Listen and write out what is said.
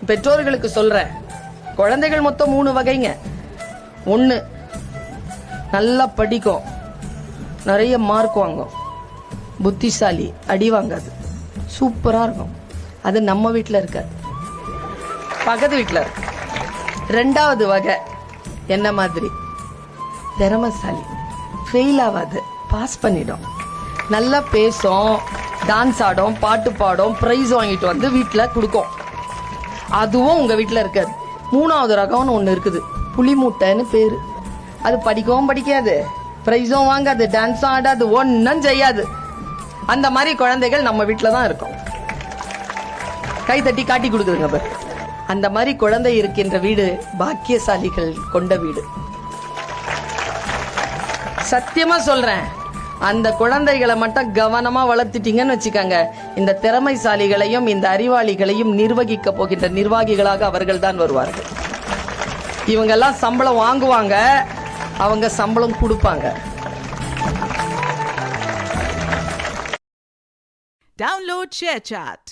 பெற்றோர்களுக்கு சொல்றேன், குழந்தைகள் மொத்தம் 3 வகைங்க. 1, நல்லா படிக்கும், நிறைய மார்க் வாங்கும், புத்திசாலி, அடி வாங்காது, சூப்பரா இருக்கும். அது நம்ம வீட்டில் இருக்காது, பக்கத்து வீட்டில் இருக்கு. 2வது வகை என்ன மாதிரி, திறமைசாலி, ஃபெயில் ஆகாது, பாஸ் பண்ணிடும், நல்லா பேசும், டான்ஸ் ஆடும், பாட்டு பாடும், பிரைஸ் வாங்கிட்டு வந்து வீட்டில் கொடுக்கும். அதுவும் உங்க வீட்டில் இருக்காது. 3வது ரகம்னு ஒன்று இருக்குது, புலி மூட்டைன்னு பேரு. அது படிக்கவும் படிக்காது, பிரைஸும் வாங்காது, டான்ஸும் ஆடாது, ஒன்னும் செய்யாது. அந்த மாதிரி குழந்தைகள் நம்ம வீட்டில் தான் இருக்கும். கை தட்டி காட்டி கொடுக்குதுங்க பாரு. அந்த மாதிரி குழந்தை இருக்கின்ற வீடு பாக்கியசாலிகள் கொண்ட வீடு. சத்தியமா சொல்றேன், அந்த குழந்தைகளை மட்டும் கவனமா வளர்த்துட்டீங்கன்னு வச்சுக்கோங்க, இந்த திறமைசாலிகளையும் இந்த அறிவாளிகளையும் நிர்வகிக்க போகின்ற நிர்வாகிகளாக அவர்கள் தான் வருவார்கள். இவங்கெல்லாம் சம்பளம் வாங்குவாங்க, அவங்க சம்பளம் கொடுப்பாங்க. Download ShareChat.